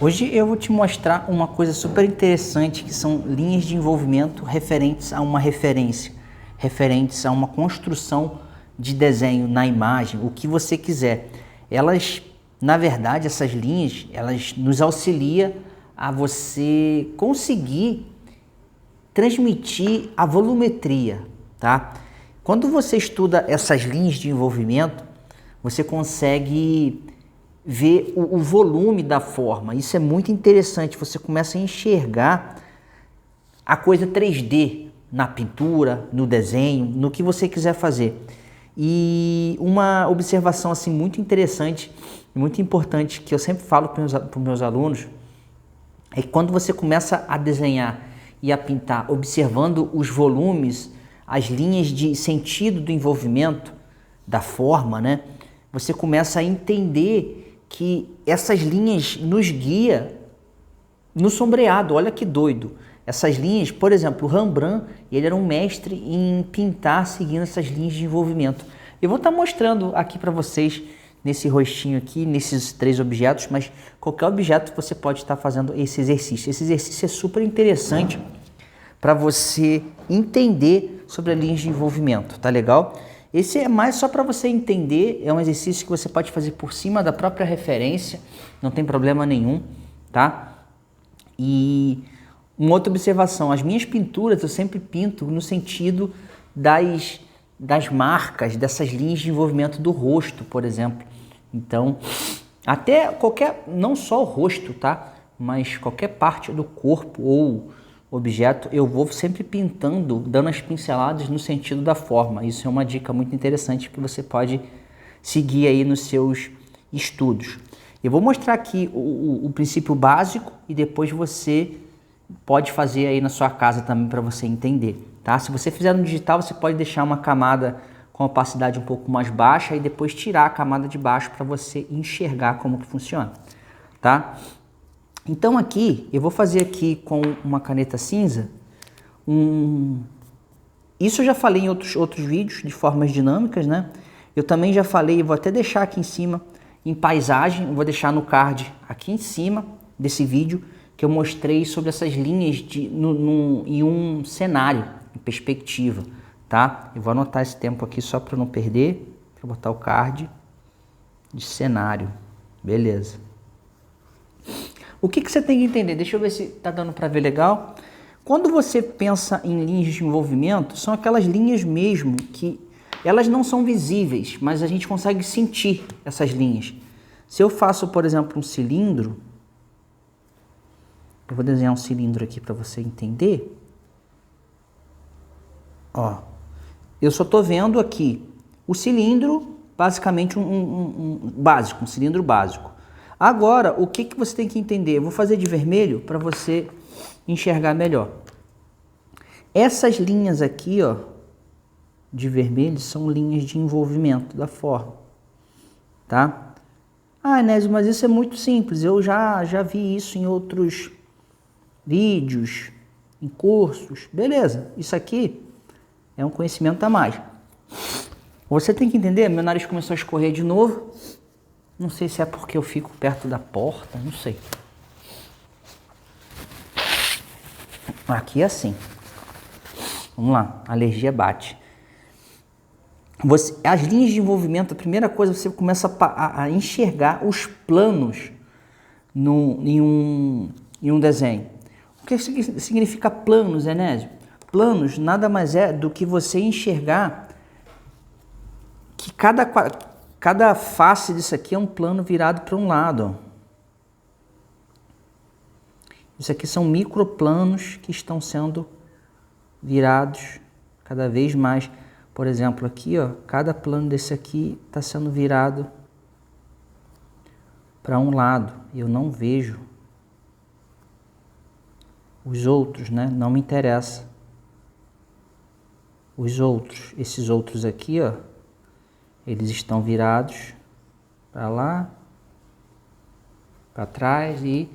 Hoje eu vou te mostrar uma coisa super interessante, que são linhas de envolvimento referentes a uma referência, referentes a uma construção de desenho na imagem, o que você quiser. Elas, na verdade, essas linhas, elas nos auxiliam a você conseguir transmitir a volumetria, tá? Quando você estuda essas linhas de envolvimento, você consegue ver o volume da forma. Isso é muito interessante. Você começa a enxergar a coisa 3D na pintura, no desenho, no que você quiser fazer. E uma observação assim muito interessante, muito importante, que eu sempre falo para os meus alunos, é que quando você começa a desenhar e a pintar, observando os volumes, as linhas de sentido do envolvimento, da forma, né? Você começa a entender que essas linhas nos guiam no sombreado. Olha que doido. Essas linhas, por exemplo, o Rembrandt, ele era um mestre em pintar seguindo essas linhas de envolvimento. Eu vou estar mostrando aqui para vocês, nesse rostinho aqui, nesses 3 objetos, mas qualquer objeto você pode estar fazendo esse exercício. Esse exercício é super interessante para você entender sobre as linhas de envolvimento, tá legal? Esse é mais só para você entender, é um exercício que você pode fazer por cima da própria referência, não tem problema nenhum, tá? E uma outra observação, as minhas pinturas eu sempre pinto no sentido das marcas, dessas linhas de envolvimento do rosto, por exemplo. Então, até qualquer, não só o rosto, tá? Mas qualquer parte do corpo ou objeto, eu vou sempre pintando, dando as pinceladas no sentido da forma. Isso é uma dica muito interessante que você pode seguir aí nos seus estudos. Eu vou mostrar aqui o princípio básico e depois você pode fazer aí na sua casa também para você entender, tá? Se você fizer no digital, você pode deixar uma camada com opacidade um pouco mais baixa e depois tirar a camada de baixo para você enxergar como que funciona, tá? Então aqui, eu vou fazer aqui com uma caneta cinza, isso eu já falei em outros vídeos de formas dinâmicas, né? Eu também já falei, vou até deixar aqui em cima, em paisagem, eu vou deixar no card aqui em cima desse vídeo, que eu mostrei sobre essas linhas em um cenário, em perspectiva, tá? Eu vou anotar esse tempo aqui só para não perder, vou botar o card de cenário, beleza. O que você tem que entender? Deixa eu ver se está dando para ver legal. Quando você pensa em linhas de envolvimento, são aquelas linhas mesmo que elas não são visíveis, mas a gente consegue sentir essas linhas. Se eu faço, por exemplo, um cilindro, eu vou desenhar um cilindro aqui para você entender. Ó, eu só estou vendo aqui o cilindro, basicamente um cilindro básico. Agora, o que você tem que entender? Eu vou fazer de vermelho para você enxergar melhor. Essas linhas aqui, ó, de vermelho, são linhas de envolvimento da forma, tá? Ah, Enésio, mas isso é muito simples. Eu já vi isso em outros vídeos, em cursos. Beleza, isso aqui é um conhecimento a mais. Você tem que entender, meu nariz começou a escorrer de novo. Não sei se é porque eu fico perto da porta, não sei. Aqui é assim. Vamos lá, a alergia bate. As linhas de envolvimento, a primeira coisa, você começa a enxergar os planos em um desenho. O que significa planos, Enésio? Planos nada mais é do que você enxergar que cada face disso aqui é um plano virado para um lado. Isso aqui são microplanos que estão sendo virados cada vez mais. Por exemplo, aqui, ó, cada plano desse aqui está sendo virado para um lado. Eu não vejo os outros, né? Não me interessa. Os outros, esses outros aqui, ó, eles estão virados para lá, para trás e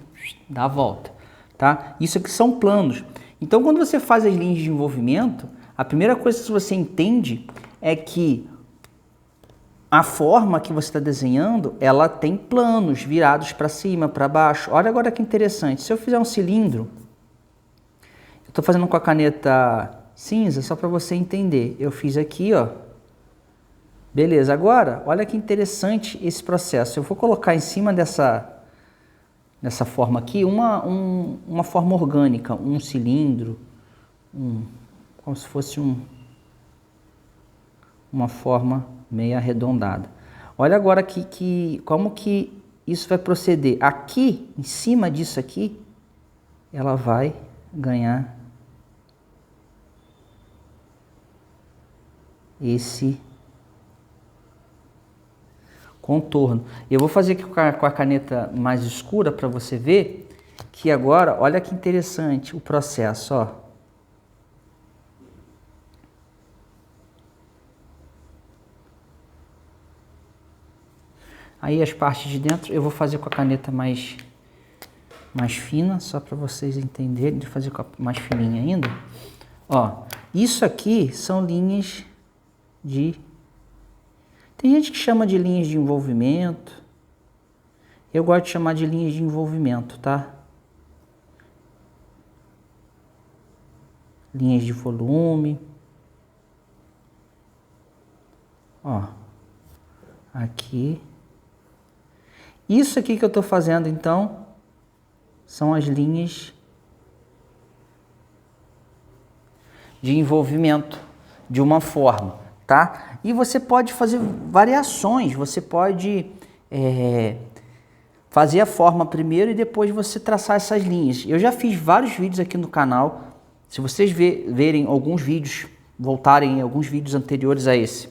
dá a volta, tá? Isso aqui são planos. Então, quando você faz as linhas de envolvimento, a primeira coisa que você entende é que a forma que você está desenhando, ela tem planos virados para cima, para baixo. Olha agora que interessante. Se eu fizer um cilindro, eu estou fazendo com a caneta cinza só para você entender. Eu fiz aqui, ó. Beleza. Agora, olha que interessante esse processo. Eu vou colocar em cima dessa forma aqui uma forma orgânica, um cilindro, como se fosse uma forma meio arredondada. Olha agora como que isso vai proceder. Aqui, em cima disso aqui, ela vai ganhar esse contorno. Eu vou fazer aqui com a caneta mais escura para você ver que agora, olha que interessante o processo, ó. Aí as partes de dentro eu vou fazer com a caneta mais fina, só para vocês entenderem, de fazer com a mais fininha ainda. Ó, isso aqui são linhas de... Tem gente que chama de linhas de envolvimento. Eu gosto de chamar de linhas de envolvimento, tá? Linhas de volume. Ó, aqui... Isso aqui que eu estou fazendo, então, são as linhas de envolvimento de uma forma, tá? E você pode fazer variações, você pode fazer a forma primeiro e depois você traçar essas linhas. Eu já fiz vários vídeos aqui no canal, se vocês verem alguns vídeos, voltarem alguns vídeos anteriores a esse,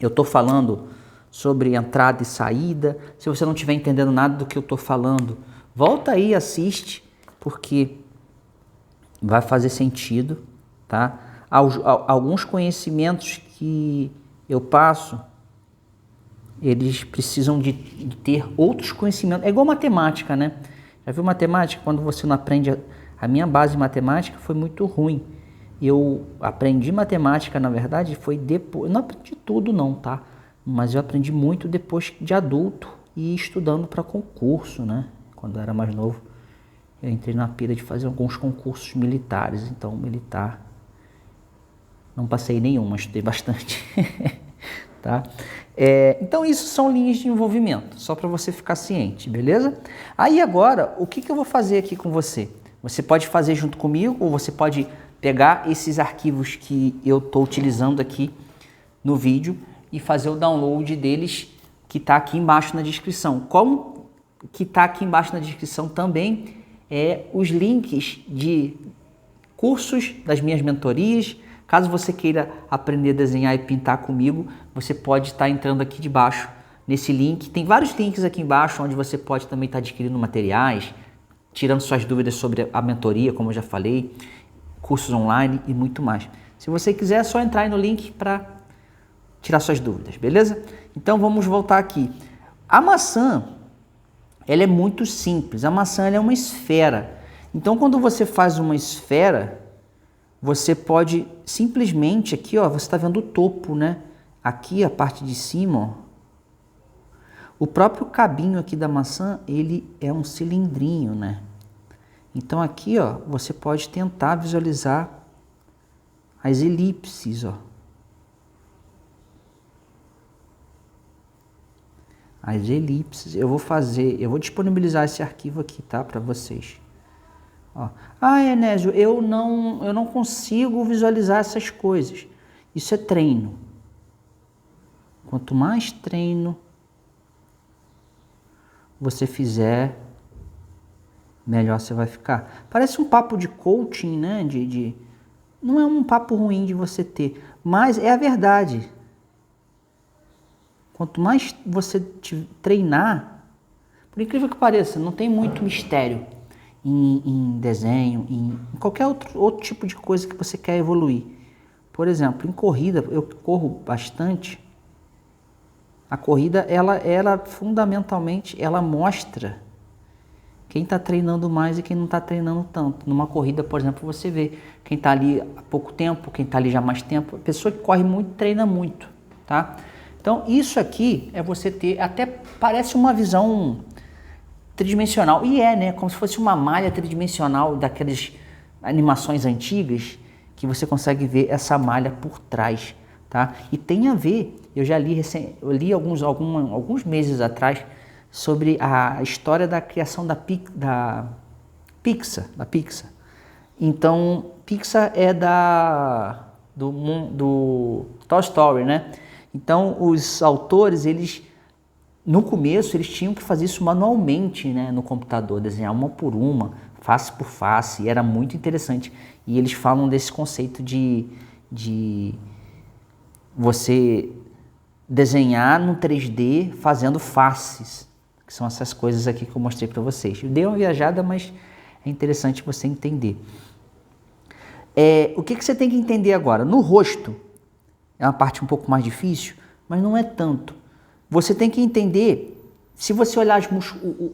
eu estou falando sobre entrada e saída. Se você não estiver entendendo nada do que eu estou falando, volta aí e assiste, porque vai fazer sentido, tá? Alguns conhecimentos que eu passo, eles precisam de ter outros conhecimentos. É igual matemática, né? Já viu matemática? Quando você não aprende... A minha base de matemática foi muito ruim. Eu aprendi matemática, na verdade, foi depois... Não aprendi tudo não, tá? Mas eu aprendi muito depois de adulto e estudando para concurso, né? Quando eu era mais novo, eu entrei na pira de fazer alguns concursos militares. Então, militar, não passei nenhum, mas estudei bastante. Tá? Então, isso são linhas de envolvimento, só para você ficar ciente, beleza? Aí agora, o que eu vou fazer aqui com você? Você pode fazer junto comigo ou você pode pegar esses arquivos que eu estou utilizando aqui no vídeo e fazer o download deles, que está aqui embaixo na descrição. Como que está aqui embaixo na descrição também os links de cursos das minhas mentorias. Caso você queira aprender a desenhar e pintar comigo, você pode estar entrando aqui debaixo nesse link. Tem vários links aqui embaixo onde você pode também estar adquirindo materiais, tirando suas dúvidas sobre a mentoria, como eu já falei, cursos online e muito mais. Se você quiser, é só entrar aí no link para tirar suas dúvidas, beleza? Então vamos voltar aqui. A maçã, ela é muito simples. A maçã ela é uma esfera. Então quando você faz uma esfera, você pode simplesmente aqui, ó, você está vendo o topo, né? Aqui a parte de cima, ó, o próprio cabinho aqui da maçã, ele é um cilindrinho, né? Então aqui, ó, você pode tentar visualizar as elipses, ó. As elipses, eu vou disponibilizar esse arquivo aqui, tá, para vocês. Ó. Ah, Enésio, eu não consigo visualizar essas coisas. Isso é treino. Quanto mais treino você fizer, melhor você vai ficar. Parece um papo de coaching, né? Não é um papo ruim de você ter, mas é a verdade. Quanto mais você treinar, por incrível que pareça, não tem muito mistério em desenho, em qualquer outro tipo de coisa que você quer evoluir. Por exemplo, em corrida, eu corro bastante. A corrida, ela fundamentalmente, ela mostra quem está treinando mais e quem não está treinando tanto. Numa corrida, por exemplo, você vê quem está ali há pouco tempo, quem está ali já há mais tempo. A pessoa que corre muito, treina muito, tá? Então, isso aqui é você ter, até parece uma visão tridimensional, e é, né? Como se fosse uma malha tridimensional daquelas animações antigas, que você consegue ver essa malha por trás, tá? E tem a ver, eu já li, eu li alguns meses atrás, sobre a história da criação da Pixar. Então, Pixar é do Toy Story, né? Então, os autores, no começo, eles tinham que fazer isso manualmente, né, no computador, desenhar uma por uma, face por face, e era muito interessante. E eles falam desse conceito de você desenhar no 3D fazendo faces, que são essas coisas aqui que eu mostrei para vocês. Eu dei uma viajada, mas é interessante você entender. O que você tem que entender agora? No rosto, é uma parte um pouco mais difícil, mas não é tanto. Você tem que entender, se você olhar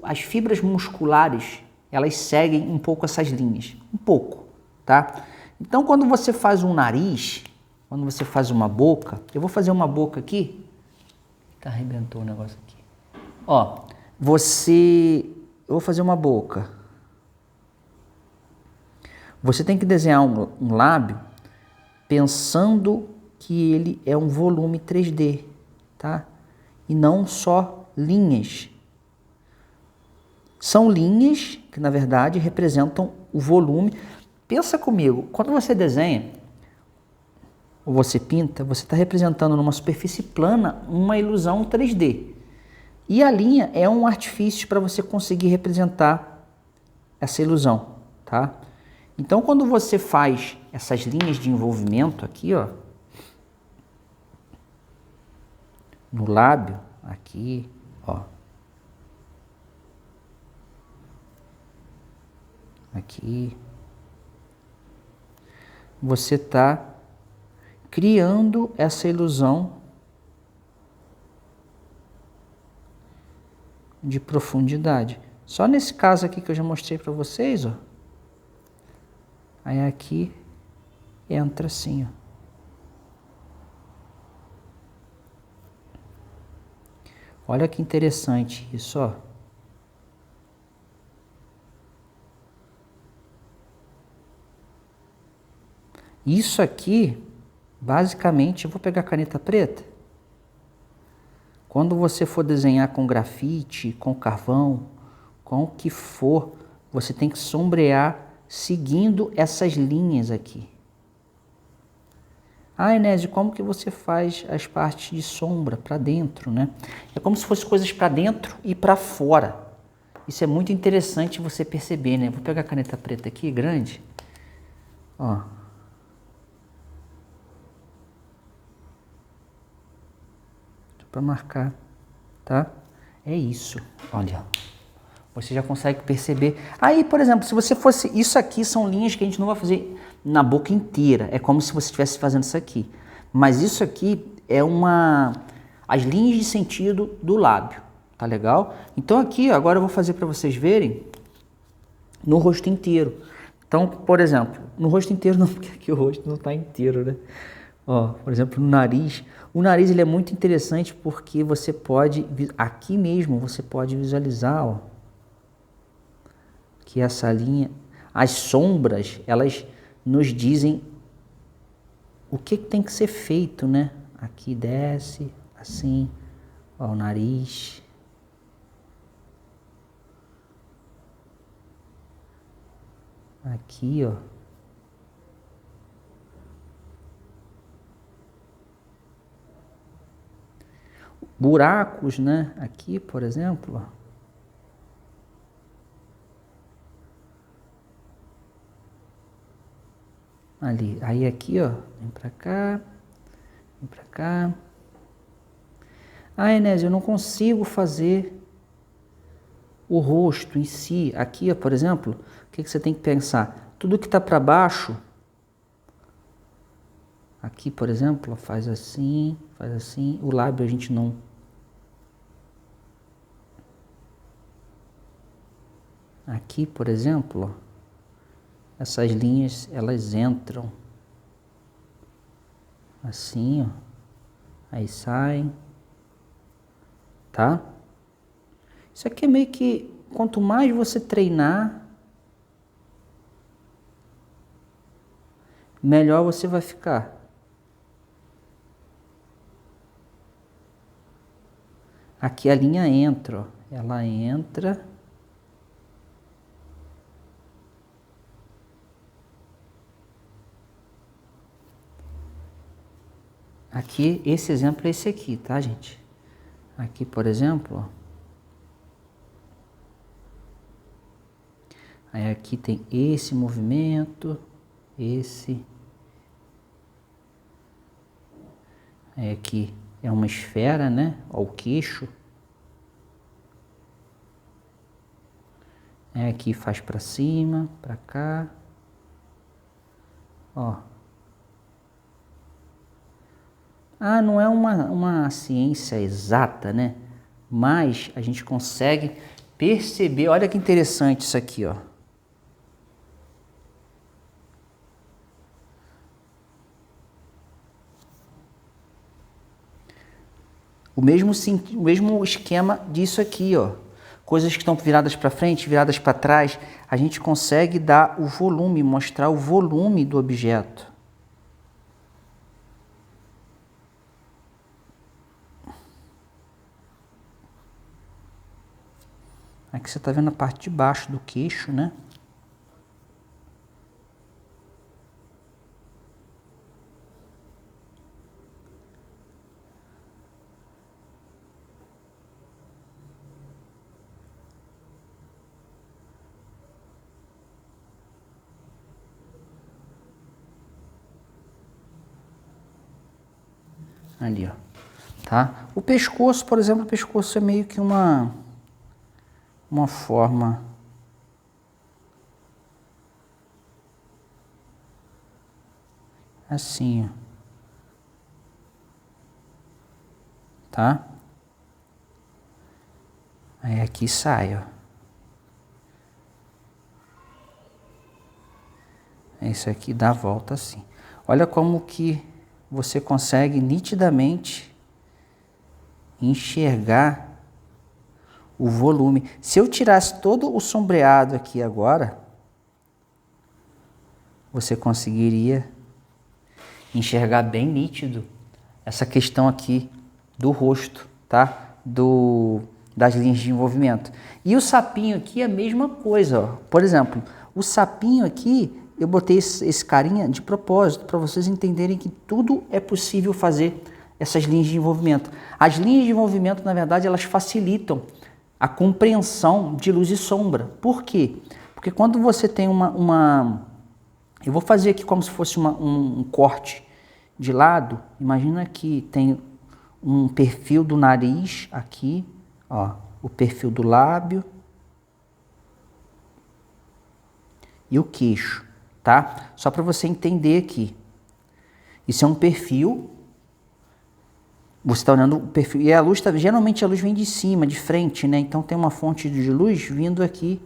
as fibras musculares, elas seguem um pouco essas linhas, um pouco, tá? Então, quando você faz um nariz, quando você faz uma boca, eu vou fazer uma boca aqui, arrebentou o negócio aqui. Ó, eu vou fazer uma boca. Você tem que desenhar um lábio pensando que ele é um volume 3D, tá? E não só linhas. São linhas que, na verdade, representam o volume. Pensa comigo, quando você desenha ou você pinta, você está representando numa superfície plana uma ilusão 3D. E a linha é um artifício para você conseguir representar essa ilusão, tá? Então, quando você faz essas linhas de envolvimento aqui, ó, no lábio, aqui, ó, aqui, você está criando essa ilusão de profundidade. Só nesse caso aqui que eu já mostrei para vocês, ó, aí aqui entra assim, ó. Olha que interessante isso, ó. Isso aqui, basicamente, eu vou pegar a caneta preta. Quando você for desenhar com grafite, com carvão, com o que for, você tem que sombrear seguindo essas linhas aqui. Ah, Enésio, como que você faz as partes de sombra para dentro, né? É como se fosse coisas para dentro e para fora. Isso é muito interessante você perceber, né? Vou pegar a caneta preta aqui, grande. Ó. Para marcar, tá? É isso, olha. Você já consegue perceber. Aí, por exemplo, se você fosse... Isso aqui são linhas que a gente não vai fazer na boca inteira. É como se você estivesse fazendo isso aqui. Mas isso aqui é as linhas de sentido do lábio. Tá legal? Então aqui, agora eu vou fazer para vocês verem no rosto inteiro. Então, por exemplo, no rosto inteiro não, porque aqui o rosto não está inteiro, né? Ó, por exemplo, no nariz. O nariz ele é muito interessante porque você pode... Aqui mesmo você pode visualizar, ó, que essa linha, as sombras, elas nos dizem o que tem que ser feito, né? Aqui desce, assim, ó, o nariz. Aqui, ó. Buracos, né? Aqui, por exemplo, ó. Ali, aí aqui, ó, vem pra cá, vem pra cá. Ah, Enésio, eu não consigo fazer o rosto em si. Aqui, ó, por exemplo, o que você tem que pensar? Tudo que tá para baixo, aqui, por exemplo, faz assim, o lábio a gente não... Aqui, por exemplo, ó, essas linhas, elas entram assim, ó, aí saem, tá? Isso aqui é meio que, quanto mais você treinar, melhor você vai ficar. Aqui a linha entra, ó. Ela entra. Aqui, esse exemplo é esse aqui, tá, gente? Aqui, por exemplo, ó. Aí aqui tem esse movimento, esse. Aí aqui é uma esfera, né? Ó, o queixo. Aí aqui faz para cima, para cá. Ó. Ah, não é uma ciência exata, né? Mas a gente consegue perceber, olha que interessante isso aqui, ó. O mesmo esquema disso aqui, ó. Coisas que estão viradas para frente, viradas para trás, a gente consegue dar o volume, mostrar o volume do objeto. Aqui você está vendo a parte de baixo do queixo, né? Ali, ó. Tá? O pescoço, por exemplo, o pescoço é meio que uma forma assim, ó. Tá? Aí aqui sai, ó. Isso aqui dá a volta assim. Olha como que você consegue nitidamente enxergar o volume. Se eu tirasse todo o sombreado aqui agora, você conseguiria enxergar bem nítido essa questão aqui do rosto, tá? Das linhas de envolvimento. E o sapinho aqui é a mesma coisa, ó. Por exemplo, o sapinho aqui, eu botei esse carinha de propósito para vocês entenderem que tudo é possível fazer essas linhas de envolvimento. As linhas de envolvimento, na verdade, elas facilitam a compreensão de luz e sombra. Por quê? Porque quando você tem eu vou fazer aqui como se fosse um corte de lado. Imagina que tem um perfil do nariz aqui, ó, o perfil do lábio e o queixo, tá? Só para você entender aqui. Isso é um perfil. Você está olhando o perfil. E a luz, geralmente a luz vem de cima, de frente, né? Então tem uma fonte de luz vindo aqui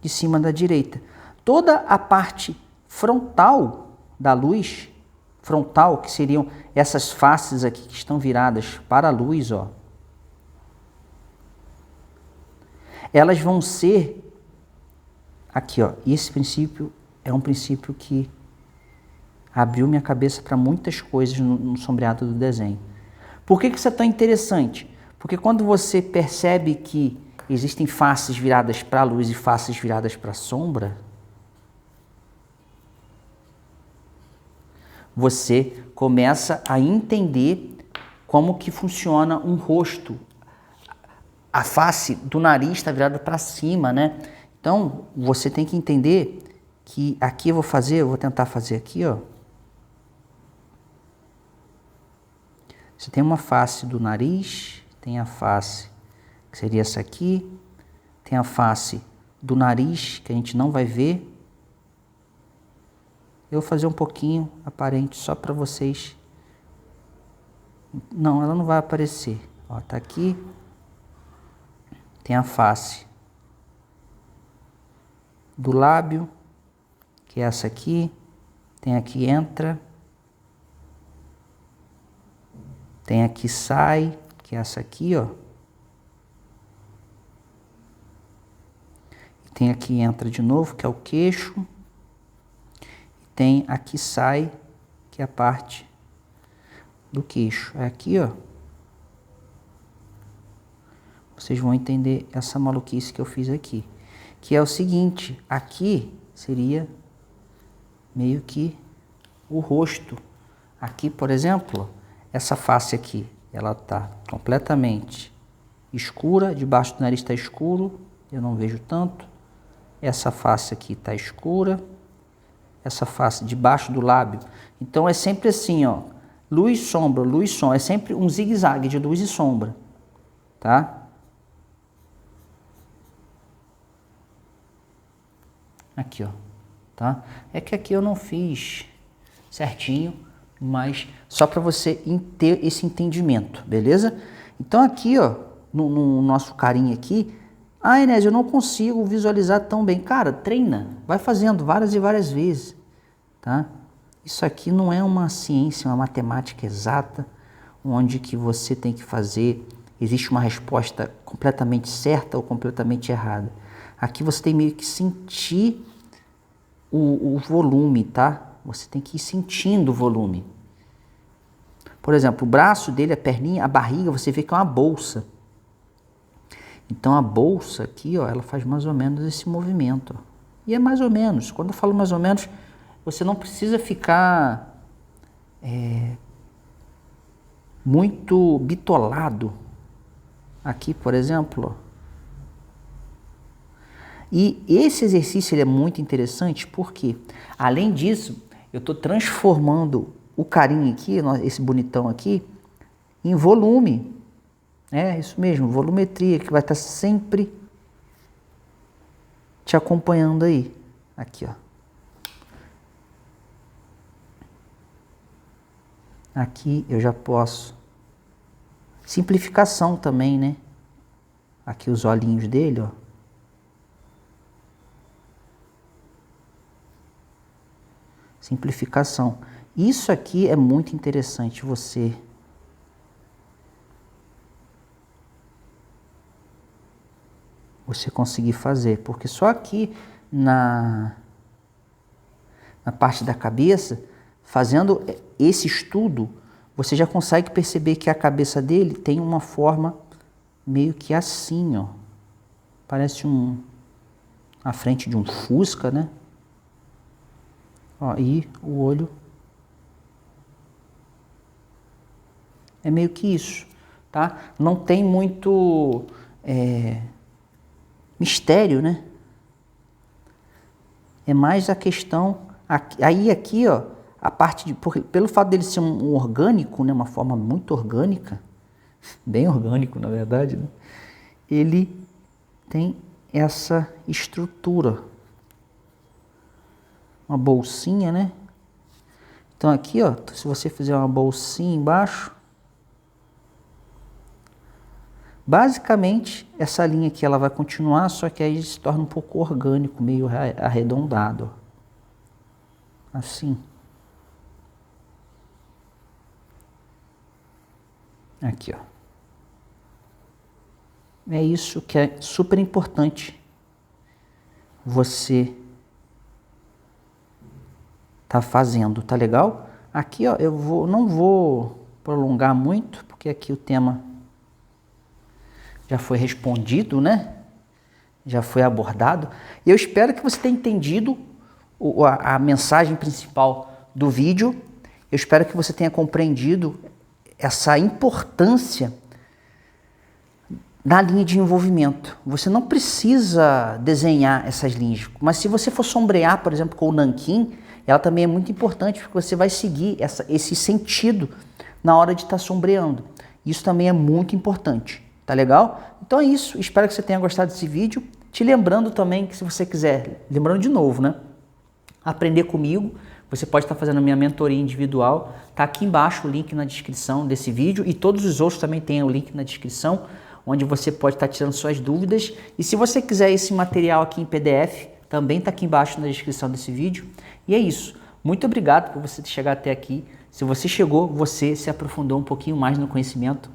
de cima da direita. Toda a parte frontal da luz, frontal, que seriam essas faces aqui que estão viradas para a luz, ó. Elas vão ser aqui, ó. E esse princípio é um princípio que abriu minha cabeça para muitas coisas no sombreado do desenho. Por que isso é tão interessante? Porque quando você percebe que existem faces viradas para a luz e faces viradas para a sombra, você começa a entender como que funciona um rosto. A face do nariz está virada para cima, né? Então, você tem que entender que aqui eu vou tentar fazer aqui, ó. Você tem uma face do nariz, tem a face que seria essa aqui, tem a face do nariz que a gente não vai ver. Eu vou fazer um pouquinho aparente só para vocês. Não, ela não vai aparecer. Ó, tá aqui. Tem a face do lábio, que é essa aqui. Tem aqui entra. Tem aqui sai, que é essa aqui, ó. Tem aqui entra de novo, que é o queixo. Tem aqui sai, que é a parte do queixo. Aqui, ó. Vocês vão entender essa maluquice que eu fiz aqui. Que é o seguinte, aqui seria meio que o rosto. Aqui, por exemplo, essa face aqui, ela tá completamente escura, debaixo do nariz está escuro, eu não vejo tanto. Essa face aqui está escura, essa face debaixo do lábio. Então é sempre assim, ó, luz, sombra, é sempre um zigue-zague de luz e sombra, tá? Aqui, ó, tá? É que aqui eu não fiz certinho, mas só para você ter esse entendimento, beleza? Então aqui, ó, no nosso carinha aqui, Inés, eu não consigo visualizar tão bem. Cara, treina, vai fazendo várias e várias vezes, tá? Isso aqui não é uma ciência, uma matemática exata, onde que você tem que fazer, existe uma resposta completamente certa ou completamente errada. Aqui você tem meio que sentir o volume, tá? Você tem que ir sentindo o volume. Por exemplo, o braço dele, a perninha, a barriga, você vê que é uma bolsa. Então a bolsa aqui, ó, ela faz mais ou menos esse movimento. Ó. E é mais ou menos. Quando eu falo mais ou menos, você não precisa ficar muito bitolado. Aqui, por exemplo, ó. E esse exercício ele é muito interessante porque, além disso, eu estou transformando o carinha aqui, esse bonitão aqui, em volume. É isso mesmo, volumetria, que vai estar sempre te acompanhando aí. Aqui, ó. Aqui eu já posso. Simplificação também, né? Aqui os olhinhos dele, ó. Simplificação. Isso aqui é muito interessante você conseguir fazer, porque só aqui na parte da cabeça, fazendo esse estudo, você já consegue perceber que a cabeça dele tem uma forma meio que assim, ó. Parece a frente de um Fusca, né? Ó, e o olho é meio que isso, tá? Não tem muito mistério, né? É mais a questão aí aqui, ó, a parte de pelo fato dele ser um orgânico, né, uma forma muito orgânica, bem orgânico, na verdade, né? Ele tem essa estrutura. Uma bolsinha, né? Então aqui, ó, se você fizer uma bolsinha embaixo, basicamente essa linha aqui ela vai continuar, só que aí se torna um pouco orgânico, meio arredondado, ó. Assim. Aqui, ó. É isso que é super importante você tá fazendo, tá legal? Aqui, ó, não vou prolongar muito, porque aqui o tema já foi respondido, né? Já foi abordado. E eu espero que você tenha entendido a mensagem principal do vídeo. Eu espero que você tenha compreendido essa importância na linha de envolvimento. Você não precisa desenhar essas linhas, mas se você for sombrear, por exemplo, com o nanquim, ela também é muito importante, porque você vai seguir esse sentido na hora de estar sombreando. Isso também é muito importante, tá legal? Então é isso, espero que você tenha gostado desse vídeo. Te lembrando também que se você quiser, lembrando de novo, né? Aprender comigo, você pode estar fazendo a minha mentoria individual. Tá aqui embaixo o link na descrição desse vídeo e todos os outros também tem o link na descrição, onde você pode estar tirando suas dúvidas. E se você quiser esse material aqui em PDF, também está aqui embaixo na descrição desse vídeo. E é isso. Muito obrigado por você chegar até aqui. Se você chegou, você se aprofundou um pouquinho mais no conhecimento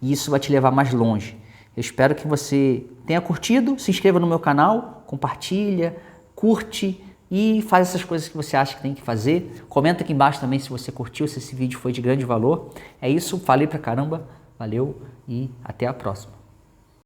e isso vai te levar mais longe. Eu espero que você tenha curtido, se inscreva no meu canal, compartilha, curte e faz essas coisas que você acha que tem que fazer. Comenta aqui embaixo também se você curtiu, se esse vídeo foi de grande valor. É isso, falei pra caramba, valeu e até a próxima.